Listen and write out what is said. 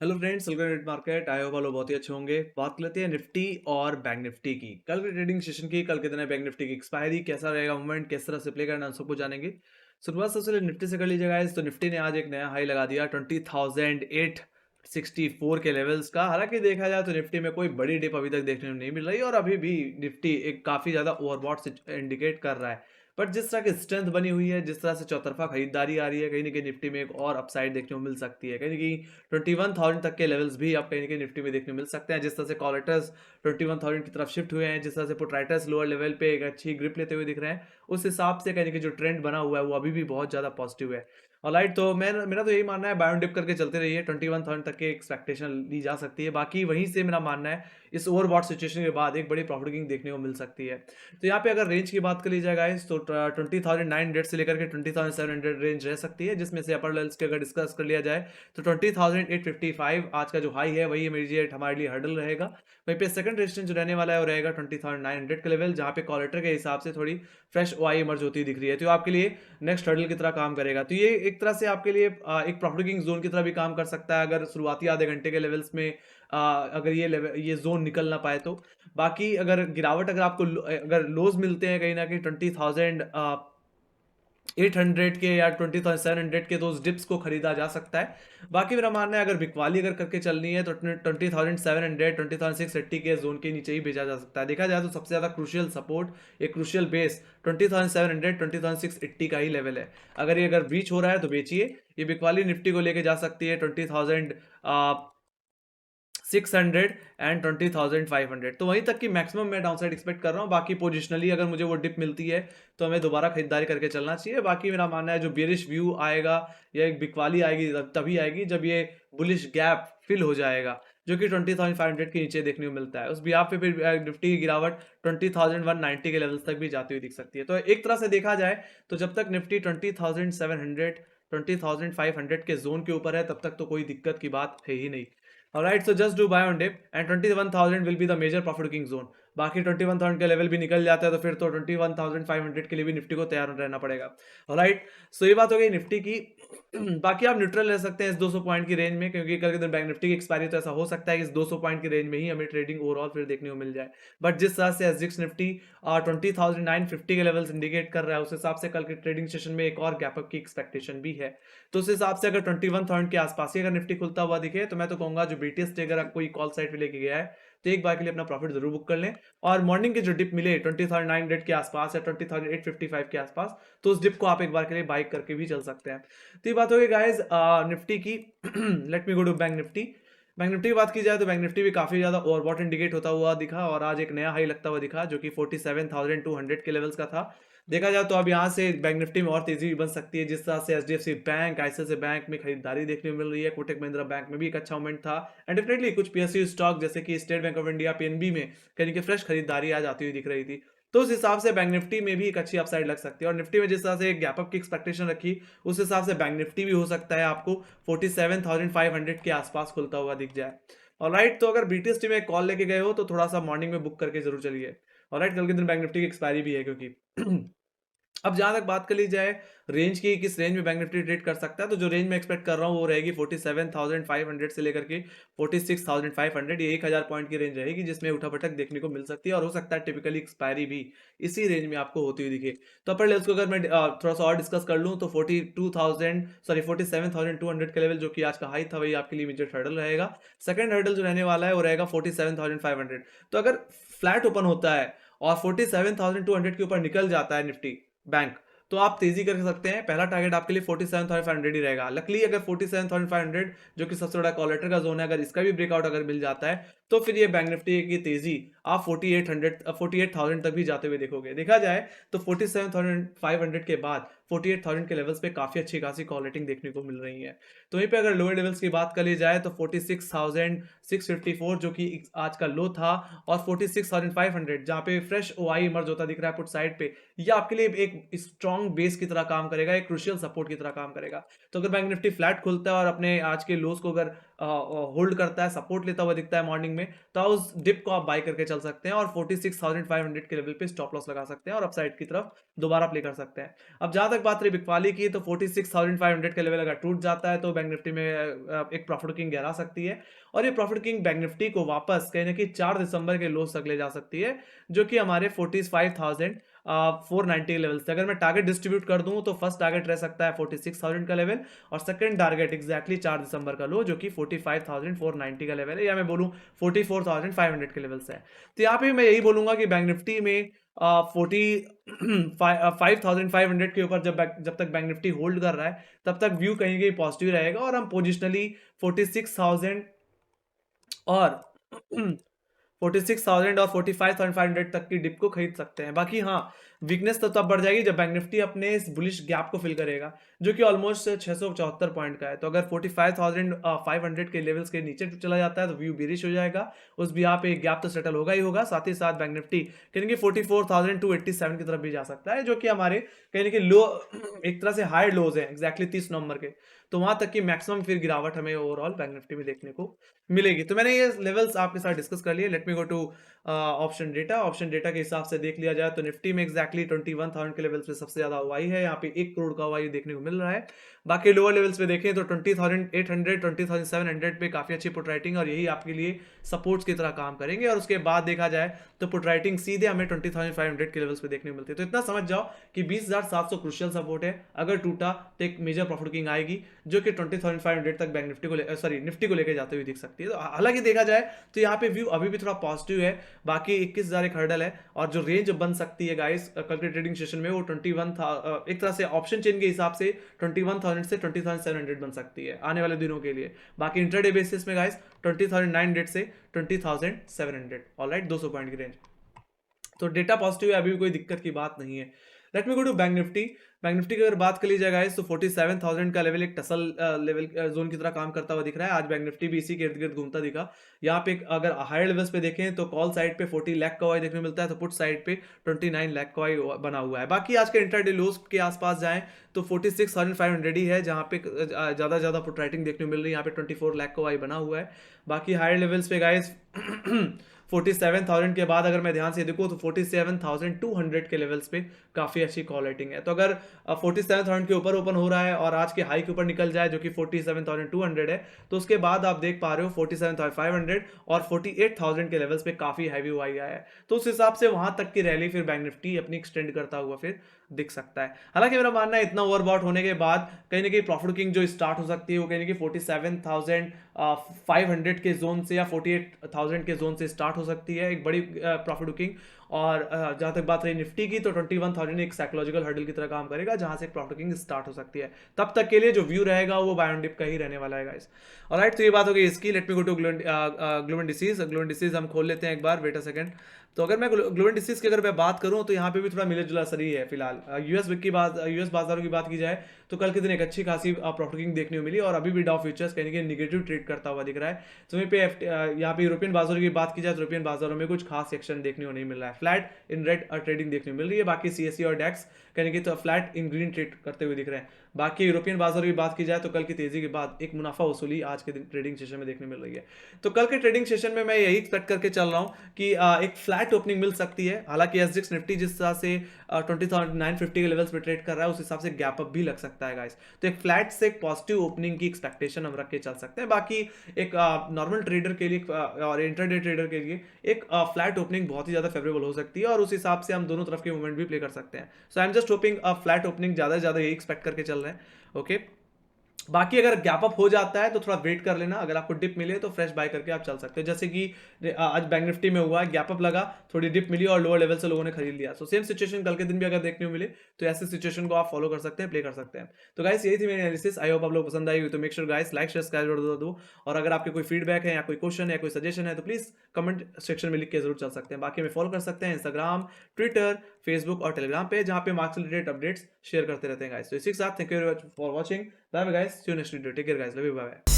Hello friends, welcome to market. I hope आप लोग बहुत ही अच्छे होंगे। बात लेते हैं निफ्टी और बैंक निफ्टी की। कल के ट्रेडिंग सेशन की, कल के दिन है बैंक निफ्टी की एक्सपायरी, कैसा रहेगा मूवमेंट, किस तरह से प्ले करना है, सब कुछ जानेंगे। शुरुआत सबसे पहले निफ्टी से कर लीजिए गाइस। तो निफ्टी ने आज एक नया हाई लगा दिया 20,864 के लेवल्स का। हालांकि देखा जाए तो निफ्टी में कोई बड़ी डिप अभी तक देखने को नहीं मिल रही और अभी भी निफ्टी एक काफी ज्यादा ओवरबॉट से इंडिकेट कर रहा है। बट जिस तरह की स्ट्रेंथ बनी हुई है, जिस तरह से चौतरफा खरीदारी आ रही है, कहीं ना कहीं निफ्टी में एक और अपसाइड देखने को मिल सकती है। कहीं ना कहीं 21,000 तक के लेवल्स भी आप कहीं ना कहीं निफ्टी में देखने को मिल सकते हैं। जिस तरह से कॉलेटर्स 21,000 की तरफ शिफ्ट हुए हैं, जिस तरह से पुटराइटर्स लोअर लेवल पे एक अच्छी ग्रिप लेते हुए दिख रहे हैं, उस हिसाब से कहीं ना कहीं जो ट्रेंड बना हुआ है वो अभी भी बहुत ज्यादा पॉजिटिव है। ऑलराइट, तो मैं मेरा तो यही मानना है, बायोन डिप करके चलते रहिए। 21,000 तक की एक्सपेक्टेशन ली जा सकती है। बाकी वहीं से मेरा मानना है इस ओवरबॉट सिचुएशन के बाद एक बड़ी प्रॉफिट बुकिंग देखने को मिल सकती है। तो यहाँ पे अगर रेंज की बात कर ली जाए गाइस, तो 20,900 से लेकर के 20,700 रेंज रह सकती है, जिसमें से अपर लेवल्स की अगर डिस्कस कर लिया जाए तो 20,855 आज का जो हाई है वही इमीडिएट हमारे लिए हर्डल रहेगा। वहीं पे सेकंड रेजिस्टेंस जो रहने वाला है वो रहेगा 20,900 के लेवल, जहाँ पे कॉलेटर के हिसाब से थोड़ी फ्रेश ओआई इमर्ज होती दिख रही है, तो आपके लिए नेक्स्ट हर्डल की तरह काम करेगा। तो ये एक तरह से आपके लिए एक प्रॉफिट बुकिंग जोन की तरह भी काम कर सकता है, अगर शुरुआती आधे घंटे के लेवल्स में अगर ये लेवल ये जोन निकल ना पाए तो। बाकी अगर गिरावट, अगर आपको अगर लोज मिलते हैं कहीं ना कहीं 20,800 के या 20,700 के, तो उस डिप्स को खरीदा जा सकता है। बाकी मेरा मानना है अगर बिकवाली अगर करके चलनी है तो 20,700 20,680 के जोन के नीचे ही भेजा जा सकता है। देखा जाए तो सबसे ज्यादा क्रूशियल सपोर्ट, एक क्रूशियल बेस 20,700 20,680 का ही लेवल है। अगर ब्रीच हो रहा है तो बेचिए। ये बिकवाली निफ्टी को लेके जा सकती है 20,600 एंड 20,500, तो वहीं तक की मैक्सिमम मैं डाउनसाइड एक्सपेक्ट कर रहा हूँ। बाकी पोजिशनली अगर मुझे वो डिप मिलती है तो हमें दोबारा खरीदारी करके चलना चाहिए। बाकी मेरा मानना है जो बियरिश व्यू आएगा या एक बिकवाली आएगी तभी आएगी जब ये बुलिश गैप फिल हो जाएगा, जो कि 20,500 के नीचे देखने को मिलता है। उस बिहाफ पे फिर निफ्टी की गिरावट 20,190 के लेवल्स तक भी जाती हुई दिख सकती है। तो एक तरह से देखा जाए तो जब तक निफ्टी 20,700 20,500 के जोन के ऊपर है तब तक तो कोई दिक्कत की बात है ही नहीं। Alright, so just do buy on dip and 21,000 will be the major profit booking zone. बाकी 21,000 के लेवल भी निकल जाता है तो फिर तो 21,500 के लिए भी निफ्टी को तैयार रहना पड़ेगा। ऑलराइट, सो ये बात हो गई निफ्टी की। बाकी आप न्यूट्रल रह सकते हैं इस 200 पॉइंट की रेंज में, क्योंकि कल के दिन बैंक निफ्टी की एक्सपायरी, तो ऐसा हो सकता है कि इस 200 पॉइंट की रेंज में ही हमें ट्रेडिंग ओवरऑल फिर देखने को मिल जाए। बट जिस तरह से एसजीएक्स निफ्टी 20,950 के लेवल्स इंडिकेट कर रहा है, उस हिसाब से कल के ट्रेडिंग सेशन में एक और गैप अप की एक्सपेक्टेशन भी है। तो उस हिसाब से अगर 21,000 के आसपास ही अगर निफ्टी खुलता हुआ दिखे तो मैं तो कहूंगा जो बीटीएस अगर कोई कॉल साइड पे लेके गया है तो एक बार के लिए अपना प्रॉफिट जरूर बुक कर लें। और मॉर्निंग की जो डिप मिले 20,900 के आसपास या 20,855 के आसपास, तो उस डिप को आप एक बार के लिए बाइक करके भी चल सकते हैं। तो ये बात हो गई गाइस निफ्टी की। Let me go to bank Nifty. Bank Nifty की बात की जाए तो बैंक निफ्टी भी काफी ज्यादा ओवरबॉट इंडिकेट होता हुआ दिखा और आज एक नया हाई लगता हुआ दिखा, जो कि 47,200 के लेवल्स का था। देखा जाए तो अब यहाँ से बैंक निफ्टी में और तेजी भी बन सकती है, जिस तरह से एचडीएफसी बैंक, आईसीआईसीआई बैंक में खरीदारी देखने को मिल रही है। कोटक महिंद्रा बैंक में भी एक अच्छा मोमेंट था एंड डेफिनेटली कुछ पीएसयू स्टॉक जैसे कि state bank of India, PNB में कहीं की फ्रेश खरीदारी आज आती हुई दिख रही थी। तो उस हिसाब से बैंक निफ्टी में भी एक अच्छी अपसाइड लग सकती है। और निफ्टी में जिस तरह से एक गैप अप की एक्सपेक्टेशन रखी, उस हिसाब से बैंक निफ्टी भी हो सकता है आपको 47,500 के आसपास खुलता हुआ दिख जाए। ऑलराइट, तो अगर बीटीएसटी में कॉल लेके गए हो तो थोड़ा सा मॉर्निंग में बुक करके जरूर चलिए। ऑलराइट, कल के दिन बैंक निफ्टी की एक्सपायरी भी है क्योंकि अब जहां तक बात कर ली जाए रेंज की, किस रेंज में बैंक निफ्टी ट्रेड कर सकता है, तो जो रेंज में एक्सपेक्ट कर रहा हूँ वो रहेगी 47,500 से लेकर के 46,500। ये 1,000 पॉइंट की रेंज रहेगी जिसमें उठापटक देखने को मिल सकती है और हो सकता है टिपिकली एक्सपायरी भी इसी रेंज में आपको होती हुई दिखे। तो अपर लेवल्स को अगर मैं थोड़ा सा और डिस्कस कर लूँ तो 47,200 के लेवल, जो कि आज का हाई था, वही आपके लिए इमीडिएट हर्डल रहेगा। सेकंड हर्डल जो रहने वाला है वो रहेगा 47,500। तो अगर फ्लैट ओपन होता है और 47,200 के ऊपर निकल जाता है निफ्टी बैंक, तो आप तेजी कर सकते हैं। पहला टारगेट आपके लिए 47,500 ही रहेगा। लकली अगर 47,500 जो कि सबसे बड़ा कॉलेटर का जोन है, अगर इसका भी ब्रेकआउट अगर मिल जाता है तो फिर ये बैंक निफ्टी की तेजी आप 48,000 तक भी जाते हुए देखोगे। देखा जाए तो 47,500 के बाद 48,000 के लेवल्स पे काफी अच्छी खासी कॉल रेटिंग देखने को मिल रही है। तो वहीं पे अगर लोअर लेवल्स की बात कर ली जाए तो 46,654 जो कि आज का लो था, और 46,500 जहां पे फ्रेश ओआई इमर्ज होता दिख रहा है पुट साइड पे, ये आपके लिए एक स्ट्रॉन्ग बेस की तरह काम करेगा, एक क्रूशियल सपोर्ट की तरह काम करेगा। तो अगर बैंक निफ्टी फ्लैट खुलता है और अपने आज के लोस को अगर होल्ड करता है, सपोर्ट लेता हुआ दिखता है मॉर्निंग में, तो उस डिप को आप बाय करके चल सकते हैं और 46,500 के लेवल पे स्टॉप लॉस लगा सकते हैं और अपसाइड की तरफ दोबारा प्ले कर सकते हैं। अब जहां तक बात रही बिग वाली की, तो 46,500 का लेवल अगर टूट जाता है तो बैंक निफ्टी में एक प्रॉफिट किंग गहरा सकती है, और ये प्रॉफिट किंग बैंक निफ्टी को वापस कहीं ना कहीं 4 दिसंबर के लोस तक ले जा सकती है, जो कि हमारे 45,490 लेवल से। अगर मैं टारगेट डिस्ट्रीब्यूट कर दूं तो फर्स्ट टारगेट रह सकता है 46,000 का लेवल, और सेकंड टारगेट एग्जैक्टली 4 दिसंबर का लो जो कि 45,490 का लेवल है, या मैं बोलूं 44,500 के लेवल से है। तो यहाँ पे मैं यही बोलूंगा कि बैंक निफ्टी में 45,500 के ऊपर जब तक बैंक निफ्टी होल्ड कर रहा है तब तक व्यू कहीं कहीं पॉजिटिव रहेगा, और हम पोजिशनली 46,000 और 46,000 और 45,500 तक की डिप को खरीद सकते हैं। बाकी हाँ, वीकनेस तो तब बढ़ जाएगी जब बैंक निफ्टी अपने इस बुलिश गैप को फिल करेगा, जो कि ऑलमोस्ट 674 पॉइंट का है। तो अगर 45,500 के लेवल्स के नीचे चला जाता है तो व्यू बेरिश हो जाएगा, उस भी यहाँ पे एक गैप तो सेटल होगा ही होगा। साथ ही साथ बैंक निफ्टी कहीं कि 44,287 की तरफ भी जा सकता है, जो कि हमारे कहीं कि लो एक तरह से हाई लोज है एग्जैक्टली 30 नवंबर के। तो वहां तक की मैक्सिमम फिर गिरावट हमें ओवरऑल बैंक निफ्टी में देखने को मिलेगी। तो मैंने ये लेवल्स आपके साथ डिस्कस कर लिए। Let me go to option data के हिसाब से देख लिया जाए तो निफ्टी में एग्जैक्टली 21,000 के लेवल्स पे सबसे ज्यादा हुआई है, यहाँ पे 1 करोड़ का हुआई देखने को मिल रहा है। बाकी लोअर लेवल्स पे देखें तो 20,800 20,700 पे काफी अच्छी पुट राइटिंग, और यही आपके लिए सपोर्ट्स की तरह काम करेंगे। और उसके बाद देखा जाए तो पुट राइटिंग सीधे हमें 20,500 के लेवल्स पे देखने को मिलती है। तो इतना समझ जाओ कि 20,700 क्रुशियल सपोर्ट है, अगर टूटा तो एक मेजर प्रॉफिट किंग आएगी जो कि 20,500 तक बैंक निफ्टी को सॉरी निफ्टी को लेकर जाते हुए दिख सकती है। तो हालांकि देखा जाए तो यहाँ पे व्यू अभी भी थोड़ा पॉजिटिव है। बाकी 21,000 एक हर्डल है, और जो रेंज बन सकती है गाइस कल के ट्रेडिंग सेशन में वो 21 था, एक तरह से ऑप्शन चेन के हिसाब से 21,000 से 20,700 बन सकती है आने वाले दिनों के लिए। बाकी इंट्राडे बेसिस में गाइस 20,900 से 20,700 ऑलराइट 200 पॉइंट की रेंज। तो डेटा पॉजिटिव है, अभी भी कोई दिक्कत की बात नहीं है। Let me go to bank Nifty. Bank Nifty की अगर बात कर ली जाए गाइस तो 47,000 का लेवल एक टसल लेवल जोन की तरह काम करता हुआ दिख रहा है। आज बैंक निफ्टी भी इसी के इर्द गिर्द घूमता दिखा। यहाँ पे अगर हायर लेवल्स पे देखें तो कॉल साइड पे 40 लाख का वाई देखने को मिलता है, तो पुट साइड पे 29 लाख का वाई बना हुआ है। बाकी आज के इंट्राडे लोज के आसपास जाएं तो 46,500 ही है, जहाँ पे ज्यादा पुट राइटिंग देखने को मिल रही है। यहाँ पे 24 लाख का वाई बना हुआ है। बाकी हायर लेवल्स पे गाइस 47,000 के बाद अगर मैं ध्यान से देखूँ तो 47,200 के लेवल्स पे काफी अच्छी कॉल रेटिंग है। तो अगर 47,000 के ऊपर ओपन हो रहा है और आज के हाई के ऊपर निकल जाए जो कि 47,200 है, तो उसके बाद आप देख पा रहे हो 47,500 और 48,000 के लेवल्स पे काफी हैवी हाई आया है। तो उस हिसाब से वहां तक की रैली फिर बैंक निफ्टी अपनी एक्सटेंड करता हुआ फिर दिख सकता है। हालांकि मेरा मानना है इतना ओवरबॉट होने के बाद कहीं ना कहीं प्रॉफिट किंग जो स्टार्ट हो सकती है वो कहीं ना कहीं 47,500 के जोन से या 48,000 के जोन से स्टार्ट हो सकती है, एक बड़ी प्रॉफिट बुकिंग। और जहां तक बात रही निफ्टी की तो 21,000 एक साइकोलॉजिकल हर्डल की तरह काम करेगा, जहां से प्रॉफिट बुकिंग स्टार्ट हो सकती है। तब तक के लिए जो व्यू रहेगा वो बाय ऑन डिप का ही रहने वाला है गाइस। ऑलराइट, तो ये बात हो गई इसकी। Let me go to global disease. Global disease हम खोल लेते हैं एक बार, वेट अ सेकंड। तो अगर मैं ग्लोबल डिसीज की अगर मैं बात करूं तो यहाँ पे भी थोड़ा मिले जुला असर ही है फिलहाल। यूएस की बात, यूएस बाजारों की बात की जाए तो कल के दिन एक अच्छी खासी प्रॉफिट बुकिंग देखने को मिली, और अभी भी डाउ फ्यूचर्स कहीं ना कहीं निगेटिव ट्रेड करता हुआ दिख रहा है। तो वहीं पे यहाँ पे यूरोपियन बाजारों की बात की जाए तो यूरोपियन बाजारों में कुछ खास एक्शन देखने को नहीं मिल रहा है, फ्लैट इन रेड ट्रेडिंग देखने को मिल रही है। बाकी सीएसई और डैक्स कहीं ना कहीं तो फ्लैट इन ग्रीन ट्रेड करते हुए दिख रहे हैं। बाकी यूरोपियन बाजारों की बात की जाए तो कल की तेजी के बाद एक मुनाफा वसूली आज के दिन ट्रेडिंग सेशन में देखने मिल रही है। तो कल के ट्रेडिंग सेशन में मैं यही एक्सपेक्ट करके चल रहा हूँ कि एक फ्लैट ओपनिंग मिल सकती है। हालांकि एसजीएक्स निफ्टी जिस तरह से 20,950 के लेवल्स पे ट्रेड कर रहा है उस हिसाब से गैप अप भी लग सकता है गाइस। तो एक फ्लैट से एक पॉजिटिव ओपनिंग की एक्सपेक्टेशन हम रख के चल सकते हैं। बाकी एक नॉर्मल ट्रेडर के लिए और इंटरडे ट्रेडर के लिए एक फ्लैट ओपनिंग बहुत ही ज्यादा फेवरेबल हो सकती है, और उस हिसाब से हम दोनों तरफ के मूवमेंट भी प्ले कर सकते हैं। So I am just hoping flat opening ज्यादा से ज्यादा यही एक्सपेक्ट करके चल रहे हैं। ओके, बाकी अगर गैप अप हो जाता है तो थोड़ा वेट कर लेना, अगर आपको डिप मिले तो फ्रेश बाय करके आप चल सकते हो, जैसे कि आज बैंक निफ्टी में हुआ है, गैप अप लगा, थोड़ी डिप मिली और लोअर लेवल से लोगों ने खरीद लिया। सो सेम सिचुएशन कल के दिन भी अगर देखने को मिले तो ऐसी सिचुएशन को आप फॉलो कर सकते हैं, प्ले कर सकते हैं। तो गाइस यही थी मेरी एनालिसिस। आई होप आप लोग पसंद आई। तो make sure guys like share subscribe दो, और अगर आपके कोई फीडबैक है या कोई क्वेश्चन है, कोई सजेशन है तो प्लीज कमेंट सेक्शन में लिख के जरूर चल सकते हैं। बाकी हमें फॉलो कर सकते हैं इंस्टाग्राम, ट्विटर, फेसबुक और टेलीग्राम पे, जहां पे मार्क्स रिलेटेड अपडेट्स शेयर करते रहते हैं गाइस। तो इसी के साथ thank you for watching. Bye bye guys, see you next video, take care guys, love you, bye bye.